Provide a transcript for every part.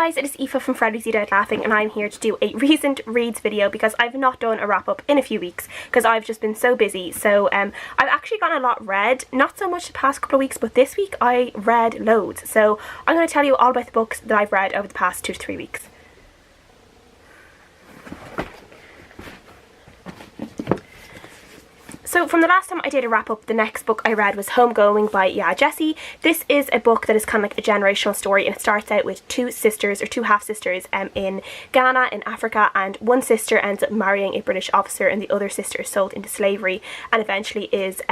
guys, it is Aoife from Freddy's Eat Out Laughing, and I'm here to do a recent reads video because I've not done a wrap up in a few weeks because I've just been so busy. So I've actually gotten a lot read, not so much the past couple of weeks, but this week I read loads. So I'm going to tell you all about the books that I've read over the past 2 to 3 weeks. So from the last time I did a wrap up, the next book I read was Homegoing by Yaa Gyasi. This is a book that is kind of like a generational story, and it starts out with two sisters, or two half-sisters, in Ghana in Africa, and one sister ends up marrying a British officer and the other sister is sold into slavery and eventually is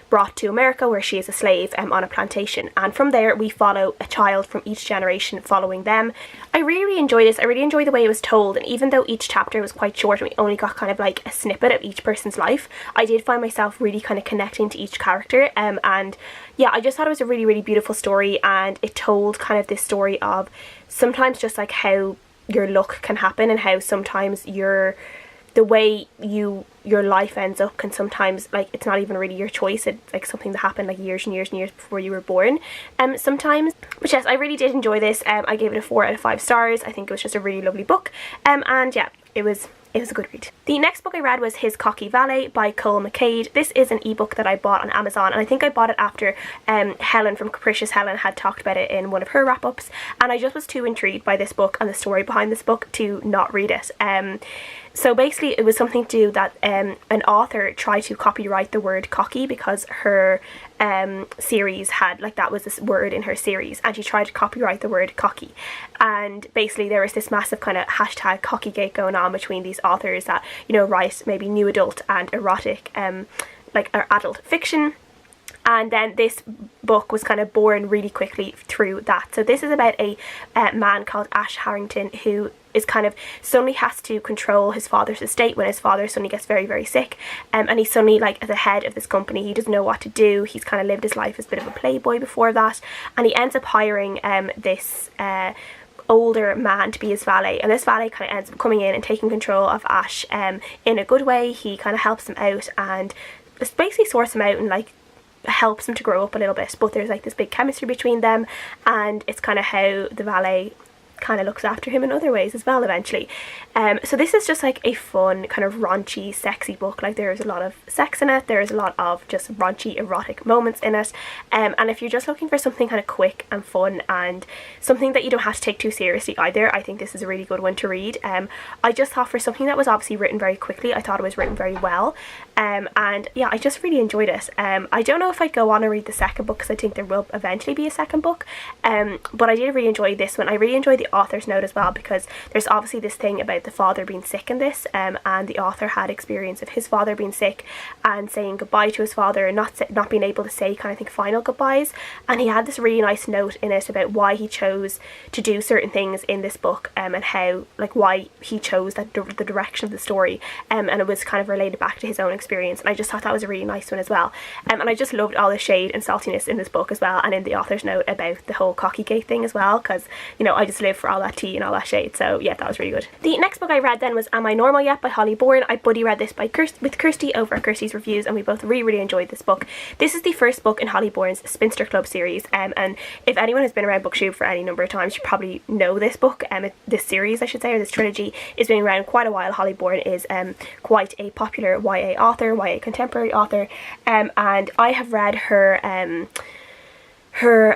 brought to America where she is a slave on a plantation. And from there we follow a child from each generation following them. I really enjoyed this. I really enjoyed the way it was told, and even though each chapter was quite short and we only got kind of like a snippet of each person's life, I did find myself really kind of connecting to each character, and yeah, I just thought it was a really beautiful story, and it told kind of this story of sometimes just like how your luck can happen and how sometimes the way your life ends up can sometimes, like, it's not even really your choice. It's like something that happened like years and years and years before you were born sometimes. But yes, I really did enjoy this. I gave it a 4 out of 5 stars. I think it was just a really lovely book, and yeah, it was a good read. The next book I read was His Cocky Valet by McCade. This is an ebook that I bought on Amazon, and I think I bought it after Helen from Capricious Helen had talked about it in one of her wrap-ups, and I just was too intrigued by this book and the story behind this book to not read it. So basically it was something to do that an author tried to copyright the word cocky because her series had, like, that was this word in her series, and she tried to copyright the word cocky, and basically there was this massive kind of hashtag cockygate going on between these authors that, you know, write maybe new adult and erotic like adult fiction. And then this book was kind of born really quickly through that. So this is about a man called Ash Harrington who is kind of suddenly has to control his father's estate when his father suddenly gets very sick, and he's suddenly like at the head of this company. He doesn't know what to do. He's kind of lived his life as a bit of a playboy before that, and he ends up hiring this older man to be his valet, and this valet kind of ends up coming in and taking control of Ash in a good way. He kind of helps him out and just basically sorts him out and like helps him to grow up a little bit, but there's like this big chemistry between them, and it's kind of how the valet kind of looks after him in other ways as well eventually. So this is just like a fun kind of raunchy sexy book. Like, there's a lot of sex in it, there's a lot of just raunchy erotic moments in it, and if you're just looking for something kind of quick and fun and something that you don't have to take too seriously either, I think this is a really good one to read. I just thought for something that was obviously written very quickly, I thought it was written very well, and yeah, I just really enjoyed it. I don't know if I'd go on and read the second book because I think there will eventually be a second book, but I did really enjoy this one. I really enjoyed the author's note as well, because there's obviously this thing about the father being sick in this, and the author had experience of his father being sick and saying goodbye to his father and not being able to say kind of think final goodbyes, and he had this really nice note in it about why he chose to do certain things in this book, and how, like, why he chose the direction of the story, and it was kind of related back to his own experience, and I just thought that was a really nice one as well. And I just loved all the shade and saltiness in this book as well, and in the author's note about the whole cockygate thing as well, because, you know, I just live for all that tea and all that shade. So yeah, that was really good. The next book I read then was Am I Normal Yet by Bourne. I buddy read this with Kirsty over at Kirsty's Reviews, and we both really enjoyed this book. This is the first book in Bourne's Spinster Club series, and if anyone has been around BookTube for any number of times, you probably know this book. This series, I should say, or this trilogy, is been around quite a while. Bourne is quite a popular YA author, YA contemporary author, and I have read her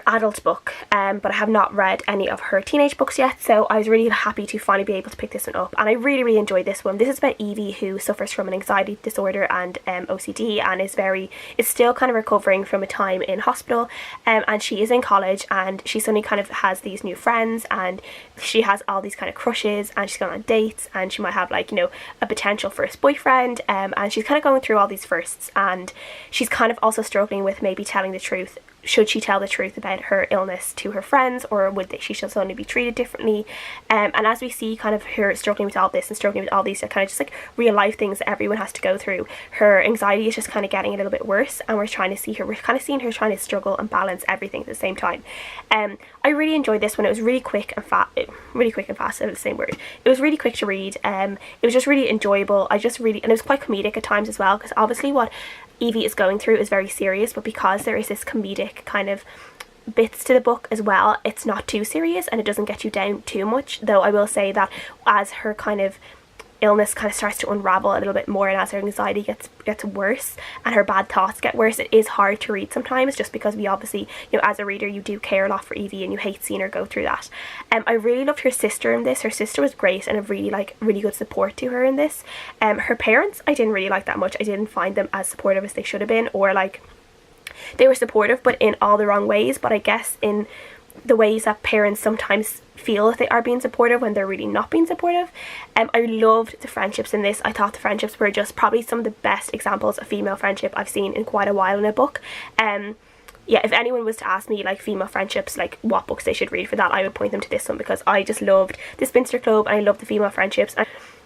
adult book, but I have not read any of her teenage books yet, so I was really happy to finally be able to pick this one up, and I really enjoyed this one. This is about Evie, who suffers from an anxiety disorder and OCD, and is still kind of recovering from a time in hospital, and she is in college, and she suddenly kind of has these new friends, and she has all these kind of crushes, and she's going on dates, and she might have, like, you know, a potential first boyfriend, and she's kind of going through all these firsts, and she's kind of also struggling with maybe telling the truth. Should she tell the truth about her illness to her friends, or would she just only be treated differently? And as we see kind of her struggling with all this and struggling with all these kind of just like real life things that everyone has to go through, her anxiety is just kind of getting a little bit worse, and we're kind of seeing her trying to struggle and balance everything at the same time. I really enjoyed this one. It was really quick and fast. The same word. It was really quick to read. It was just really enjoyable. And it was quite comedic at times as well, because obviously what Evie is going through is very serious, but because there is this comedic kind of bits to the book as well. It's not too serious and it doesn't get you down too much, though I will say that as her kind of illness kind of starts to unravel a little bit more, and as her anxiety gets worse and her bad thoughts get worse, it is hard to read sometimes, just because we obviously, you know, as a reader you do care a lot for Evie and you hate seeing her go through that. I really loved her sister in this. Her sister was great and a really good support to her in this. Her parents I didn't really like that much. I didn't find them as supportive as they should have been, or like, they were supportive but in all the wrong ways, but I guess in the ways that parents sometimes feel that they are being supportive when they're really not being supportive. I loved the friendships in this. I thought the friendships were just probably some of the best examples of female friendship I've seen in quite a while in a book. Yeah, if anyone was to ask me like female friendships, like what books they should read for that, I would point them to this one, because I just loved the Spinster Club and I loved the female friendships.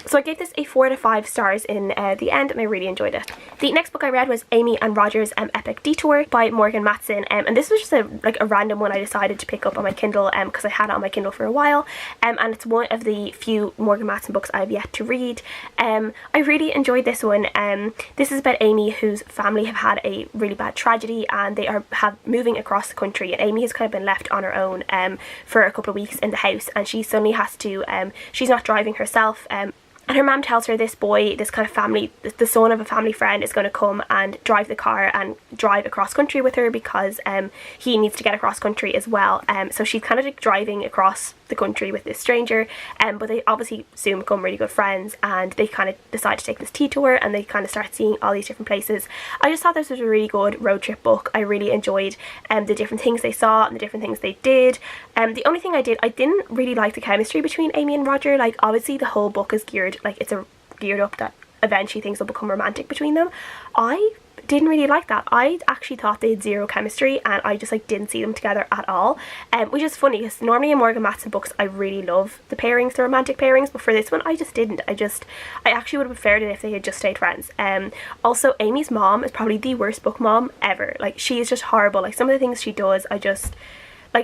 So I gave this a 4 out of 5 stars in the end, and I really enjoyed it. The next book I read was Amy and Roger's Epic Detour by Morgan Matson, and this was just a random one I decided to pick up on my Kindle because I had it on my Kindle for a while, and it's one of the few Morgan Matson books I've yet to read. I really enjoyed this one. This is about Amy, whose family have had a really bad tragedy and they are moving across the country, and Amy has kind of been left on her own for a couple of weeks in the house, and she suddenly has to, she's not driving herself, and her mum tells her this boy, this kind of family, the son of a family friend, is going to come and drive the car and drive across country with her, because he needs to get across country as well. So she's kind of like driving across the country with this stranger, but they obviously soon become really good friends, and they kind of decide to take this tea tour and they kind of start seeing all these different places. I just thought this was a really good road trip book. I really enjoyed the different things they saw and the different things they did. The only thing I didn't really like the chemistry between Amy and Roger. Like, obviously the whole book is geared up that eventually things will become romantic between them. I didn't really like that. I actually thought they had zero chemistry, and I just like didn't see them together at all, which is funny because normally in Morgan Matson books I really love the pairings, the romantic pairings, but for this one I just didn't. I actually would have preferred it if they had just stayed friends. Also, Amy's mom is probably the worst book mom ever. Like, she is just horrible. Like, some of the things she does,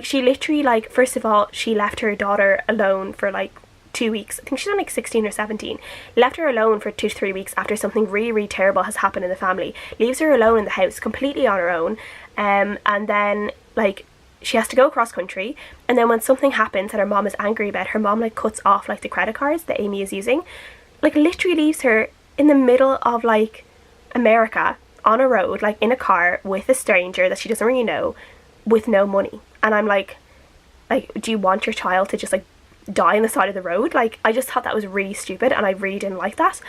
she literally, like, first of all, she left her daughter alone for like 2 weeks. I think she's on like 16 or 17. Left her alone for 2 to 3 weeks after something really, really terrible has happened in the family. Leaves her alone in the house, completely on her own. And then, like, she has to go across country. And then when something happens that her mom is angry about, her mom, like, cuts off, like, the credit cards that Amy is using. Like, literally leaves her in the middle of, like, America, on a road, like, in a car with a stranger that she doesn't really know, with no money. And I'm like, do you want your child to just, like, die on the side of the road? Like, I just thought that was really stupid, and I really didn't like that.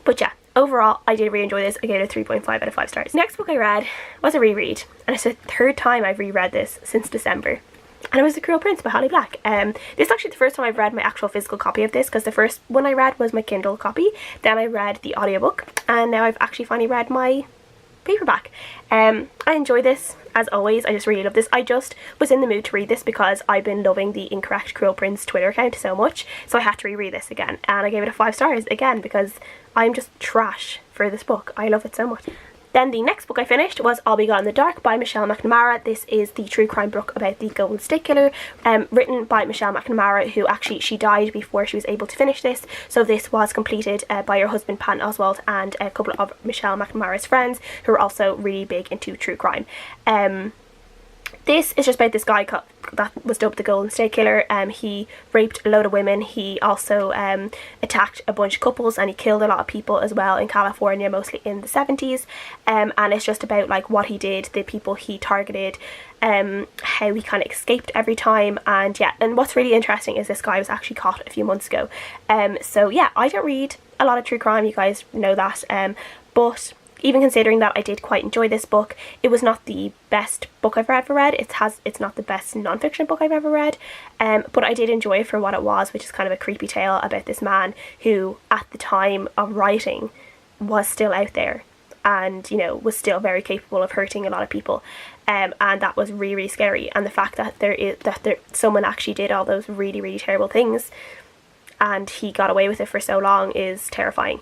But yeah, overall I did really enjoy this. I gave it a 3.5 out of 5 stars. Next book I read was a reread, and it's the 3rd time I've reread this since December, and it was The Cruel Prince by Holly Black. This is actually the first time I've read my actual physical copy of this, because the first one I read was my Kindle copy, then I read the audiobook, and now I've actually finally read my paperback. I enjoy this as always. I just really love this. I just was in the mood to read this because I've been loving the Incorrect Cruel Prince Twitter account so much, so I had to reread this again, and I gave it a 5 stars again because I'm just trash for this book. I love it so much. Then the next book I finished was I'll Be Gone in the Dark by Michelle McNamara. This is the true crime book about the Golden State Killer, written by Michelle McNamara, who actually, she died before she was able to finish this. So this was completed by her husband Patton Oswalt and a couple of Michelle McNamara's friends who are also really big into true crime. This is just about this guy that was dubbed the Golden State Killer. He raped a load of women. He also attacked a bunch of couples, and he killed a lot of people as well in California, mostly in the 70s. And it's just about like what he did, the people he targeted, how he kind of escaped every time. And yeah, and what's really interesting is this guy was actually caught a few months ago. So yeah, I don't read a lot of true crime, you guys know that, but even considering that I did quite enjoy this book, it was not the best book I've ever read. It's not the best non-fiction book I've ever read, but I did enjoy it for what it was, which is kind of a creepy tale about this man who at the time of writing was still out there and, you know, was still very capable of hurting a lot of people, and that was really, really scary. And the fact that someone actually did all those really, really terrible things and he got away with it for so long is terrifying.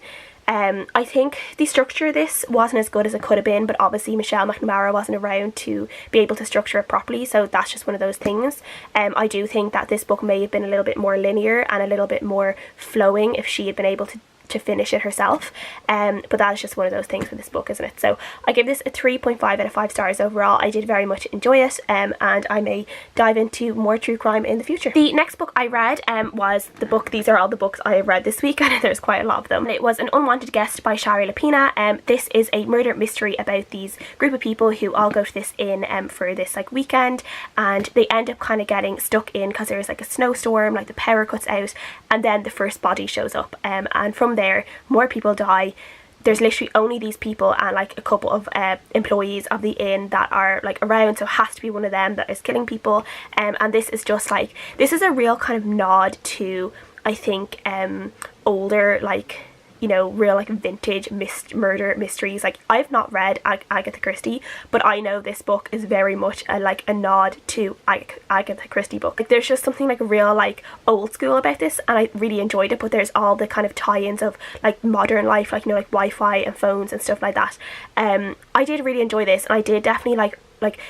I think the structure of this wasn't as good as it could have been, but obviously Michelle McNamara wasn't around to be able to structure it properly, so that's just one of those things. I do think that this book may have been a little bit more linear and a little bit more flowing if she had been able to finish it herself, but that is just one of those things with this book, isn't it? So I give this a 3.5 out of 5 stars overall. I did very much enjoy it, and I may dive into more true crime in the future. The next book I read was the book, these are all the books I have read this week, and there's quite a lot of them. It was An Unwanted Guest by Shari Lapena. This is a murder mystery about these group of people who all go to this inn for this like weekend, and they end up kind of getting stuck in because there's like a snowstorm, like the power cuts out, and then the first body shows up, and from there more people die. There's literally only these people and like a couple of employees of the inn that are like around, so it has to be one of them that is killing people, and this is just like, this is a real kind of nod to, I think, older, like, you know, real like vintage murder mysteries. Like, I've not read Agatha Christie, but I know this book is very much like a nod to Agatha Christie book. Like, there's just something like real like old school about this, and I really enjoyed it. But there's all the kind of tie-ins of like modern life, like, you know, like Wi-Fi and phones and stuff like that. I did really enjoy this, and I did definitely like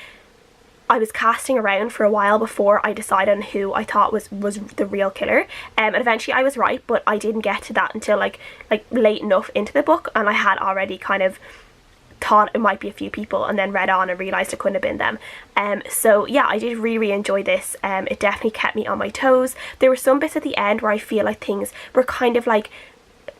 I was casting around for a while before I decided on who I thought was the real killer, and eventually I was right, but I didn't get to that until like late enough into the book, and I had already kind of thought it might be a few people, and then read on and realised it couldn't have been them. So yeah, I did really enjoy this. It definitely kept me on my toes. There were some bits at the end where I feel like things were kind of like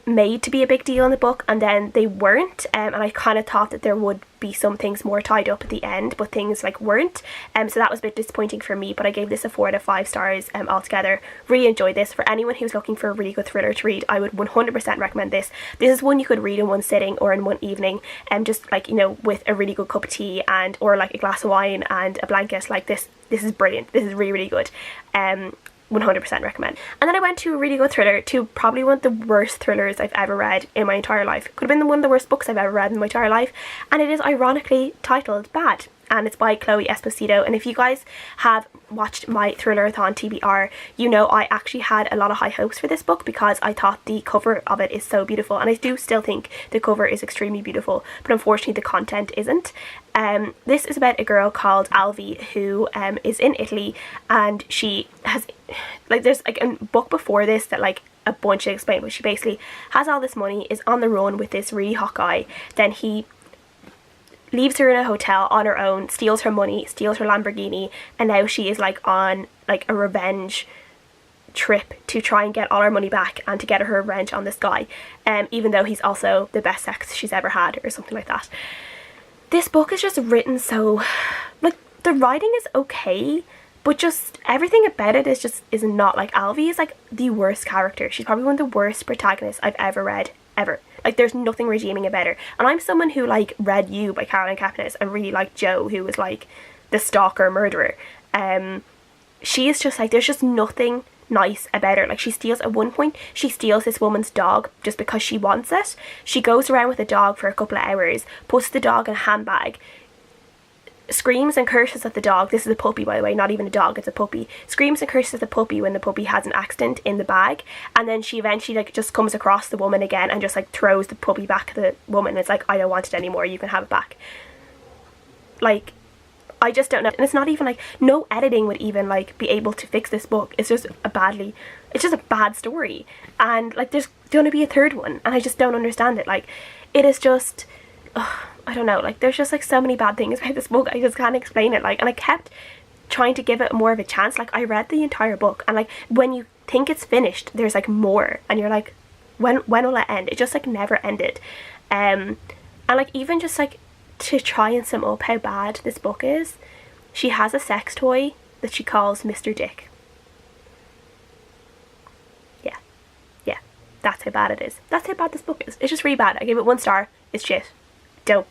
made to be a big deal in the book, and then they weren't, and I kind of thought that there would be some things more tied up at the end, but things like weren't, so that was a bit disappointing for me. But I gave this a 4 out of 5 stars altogether. Really enjoyed this. For anyone who's looking for a really good thriller to read, I would 100% recommend this. This is one you could read in one sitting or in one evening, just like, you know, with a really good cup of tea and or like a glass of wine and a blanket. Like, this is brilliant. This is really good. 100% recommend. And then I went to a really good thriller, to probably one of the worst thrillers I've ever read in my entire life. Could have been one of the worst books I've ever read in my entire life, and it is ironically titled Bad, and it's by Chloe Esposito. And if you guys have watched my Thriller-a-thon TBR, you know I actually had a lot of high hopes for this book because I thought the cover of it is so beautiful, and I do still think the cover is extremely beautiful, but unfortunately the content isn't. This is about a girl called Alvi who is in Italy, and she has, like, there's like a book before this that like a bunch of explain, but she basically has all this money, is on the run with this really hot guy, then he leaves her in a hotel on her own, steals her money, steals her Lamborghini, and now she is like on like a revenge trip to try and get all her money back and to get her revenge on this guy, even though he's also the best sex she's ever had or something like that. This book is just written so, like, the writing is okay, but just everything about it is not like, Alvi is like the worst character. She's probably one of the worst protagonists I've ever read, ever. Like, there's nothing redeeming about her. And I'm someone who like read You by Caroline Kepnes and really liked Joe, who was like the stalker murderer. She is just like, there's just nothing nice about her. Like, she steals, at one point she steals this woman's dog just because she wants it. She goes around with the dog for a couple of hours, puts the dog in a handbag, screams and curses at the dog. This is a puppy, by the way, not even a dog, it's a puppy. Screams and curses at the puppy when the puppy has an accident in the bag, and then she eventually like just comes across the woman again and just like throws the puppy back to the woman. It's like, I don't want it anymore, you can have it back. Like, I just don't know. And it's not even like, no editing would even like be able to fix this book. It's just it's just a bad story, and like there's going to be a third one, and I just don't understand it. Like, it is just, I don't know, like there's just like so many bad things about this book, I just can't explain it. Like, and I kept trying to give it more of a chance. Like, I read the entire book, and like when you think it's finished, there's like more, and you're like, when will it end? It just like never ended. And like, even just like to try and sum up how bad this book is, she has a sex toy that she calls Mr. Dick. Yeah, that's how bad it is. That's how bad this book is. It's just really bad. I gave it 1 star. It's shit. Don't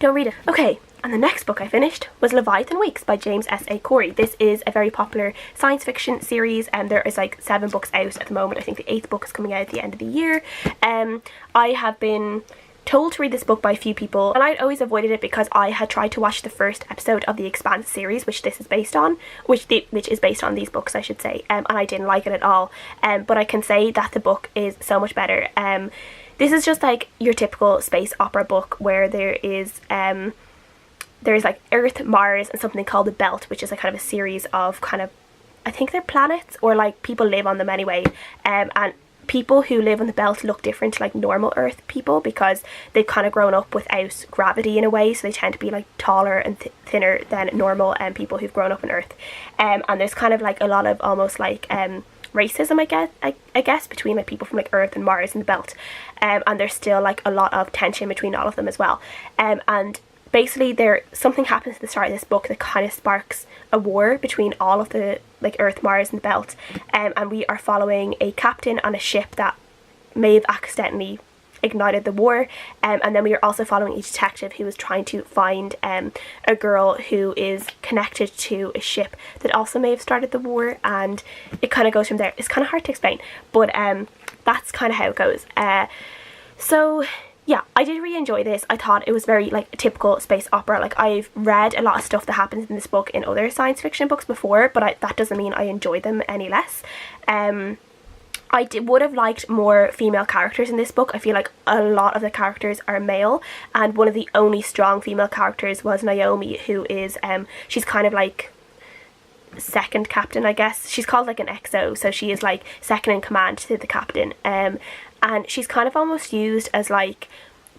read it. Okay, and the next book I finished was Leviathan Weeks by James S.A. Corey. This is a very popular science fiction series, and there is like 7 books out at the moment. I think the 8th book is coming out at the end of the year. I have been told to read this book by a few people, and I'd always avoided it because I had tried to watch the first episode of the Expanse series, which this is based on, which is based on these books, I should say, and I didn't like it at all. But I can say that the book is so much better. This is just like your typical space opera book where there's like Earth, Mars, and something called the Belt, which is a kind of a series of kind of, I think they're planets, or like people live on them anyway, and people who live on the belt look different to like normal Earth people because they've kind of grown up without gravity in a way, so they tend to be like taller and thinner than normal people who've grown up on Earth. And there's kind of like a lot of almost like racism, I guess, between like people from like Earth and Mars and the belt. And there's still like a lot of tension between all of them as well. And basically something happens at the start of this book that kind of sparks a war between all of the like Earth, Mars and the belt, and we are following a captain on a ship that may have accidentally ignited the war, and then we are also following a detective who is trying to find a girl who is connected to a ship that also may have started the war, and it kind of goes from there. It's kind of hard to explain, but that's kind of how it goes. So yeah, I did really enjoy this. I thought it was very like a typical space opera. Like, I've read a lot of stuff that happens in this book in other science fiction books before, but that doesn't mean I enjoy them any less. I would have liked more female characters in this book. I feel like a lot of the characters are male, and one of the only strong female characters was Naomi, who is she's kind of like second captain, I guess. She's called like an XO, so she is like second in command to the captain, and she's kind of almost used as like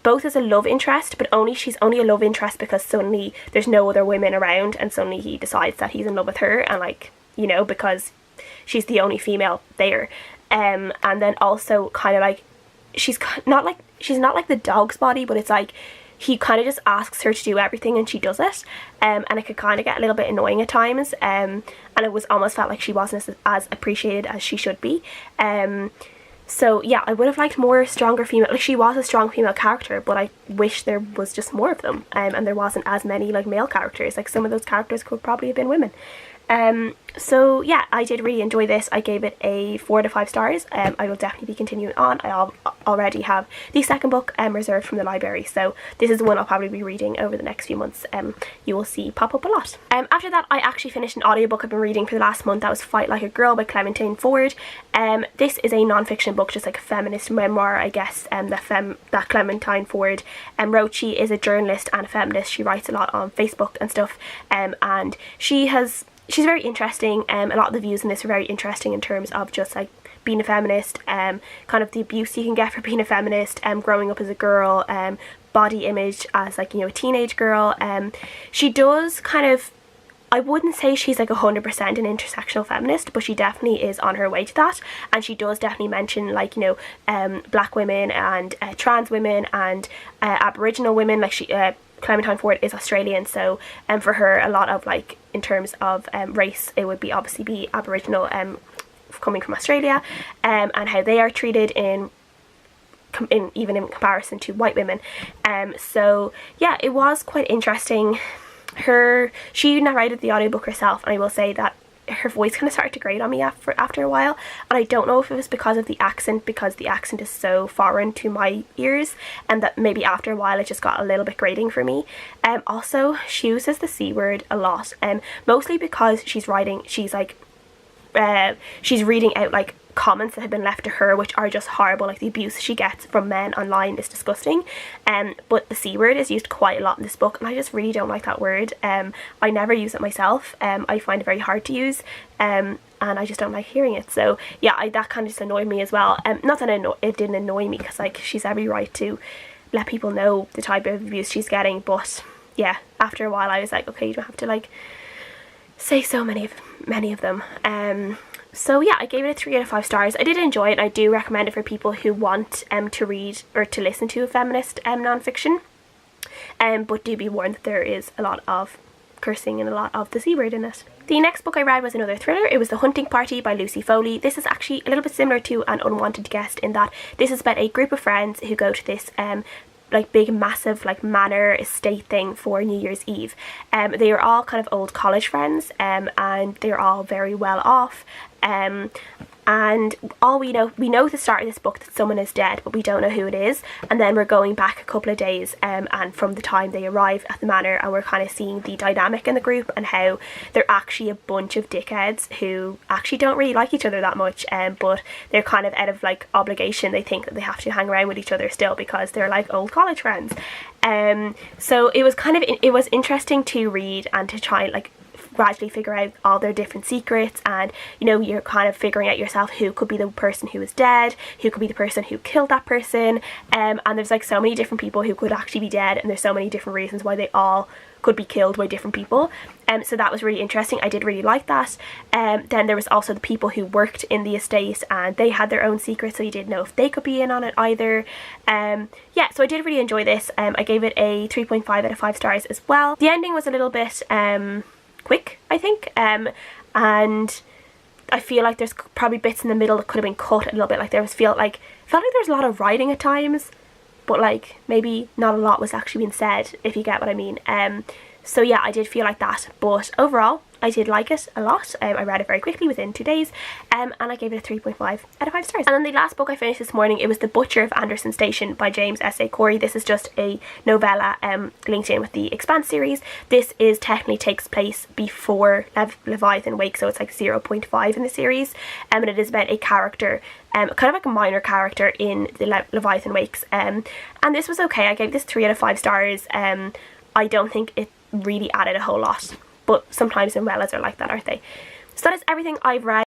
both as a love interest, but she's only a love interest because suddenly there's no other women around, and suddenly he decides that he's in love with her, and like, you know, because she's the only female there. And then also kind of like she's not like the dog's body, but it's like he kind of just asks her to do everything and she does it, and it could kind of get a little bit annoying at times, and it was almost felt like she wasn't as appreciated as she should be. So yeah, I would have liked more stronger female, like she was a strong female character, but I wish there was just more of them, and there wasn't as many like male characters. Like, some of those characters could probably have been women. So yeah, I did really enjoy this. I gave it a 4 to 5 stars. I will definitely be continuing on. I already have the second book reserved from the library, so this is the one I'll probably be reading over the next few months. You will see pop up a lot. After that, I actually finished an audiobook I've been reading for the last month. That was Fight Like a Girl by Clementine Ford. This is a non-fiction book, just like a feminist memoir, I guess, that Clementine Ford wrote. She is a journalist and a feminist. She writes a lot on Facebook and stuff, and she's very interesting. A lot of the views in this are very interesting in terms of just like being a feminist, kind of the abuse you can get for being a feminist, growing up as a girl, body image as like, you know, a teenage girl. She does kind of, I wouldn't say she's like 100% an intersectional feminist, but she definitely is on her way to that, and she does definitely mention like, you know, black women and trans women and Aboriginal women. Like, Clementine Ford is Australian, so for her, a lot of like in terms of race, it would be obviously be Aboriginal coming from Australia, and how they are treated even in comparison to white women. So yeah, it was quite interesting. She narrated the audiobook herself, and I will say that her voice kind of started to grate on me after a while, and I don't know if it was because of the accent, because the accent is so foreign to my ears, and that maybe after a while it just got a little bit grating for me. Also, she uses the C word a lot, mostly because she's reading out like comments that have been left to her, which are just horrible. Like, the abuse she gets from men online is disgusting, but the C word is used quite a lot in this book, and I just really don't like that word. I never use it myself. I find it very hard to use, and I just don't like hearing it. So yeah, that kind of just annoyed me as well. Not that it didn't annoy me, because like, she's every right to let people know the type of abuse she's getting, but yeah, after a while I was like, okay, you don't have to like say so many of them. So yeah, I gave it a 3 out of 5 stars. I did enjoy it, and I do recommend it for people who want to read or to listen to a feminist non-fiction, but do be warned that there is a lot of cursing and a lot of the C word in it. The next book I read was another thriller. It was The Hunting Party by Lucy Foley. This is actually a little bit similar to An Unwanted Guest in that this is about a group of friends who go to this like big massive like manor estate thing for New Year's Eve. They are all kind of old college friends, and they're all very well off, and all we know at the start of this book that someone is dead, but we don't know who it is, and then we're going back a couple of days, and from the time they arrive at the manor, and we're kind of seeing the dynamic in the group and how they're actually a bunch of dickheads who actually don't really like each other that much, but they're kind of out of like obligation, they think that they have to hang around with each other still because they're like old college friends. So it was interesting to read and to try and like gradually figure out all their different secrets, and you know, you're kind of figuring out yourself who could be the person who is dead, who could be the person who killed that person, and there's like so many different people who could actually be dead, and there's so many different reasons why they all could be killed by different people. So that was really interesting. I did really like that. Then there was also the people who worked in the estate, and they had their own secrets, so you didn't know if they could be in on it either. Yeah, so I did really enjoy this. I gave it a 3.5 out of 5 stars as well. The ending was a little bit quick, I think, and I feel like there's probably bits in the middle that could have been cut a little bit. Like felt like there's a lot of writing at times, but like maybe not a lot was actually being said, if you get what I mean. So yeah, I did feel like that, but overall I did like it a lot. I read it very quickly within 2 days, and I gave it a 3.5 out of 5 stars. And then the last book I finished this morning, it was The Butcher of Anderson Station by James S.A. Corey. This is just a novella linked in with the Expanse series. This is technically takes place before Leviathan Wake, so it's like 0.5 in the series, and it is about a character, kind of like a minor character in the Leviathan Wakes, and this was okay. I gave this 3 out of 5 stars. I don't think it really added a whole lot, but sometimes novellas are like that, aren't they? So that is everything I've read.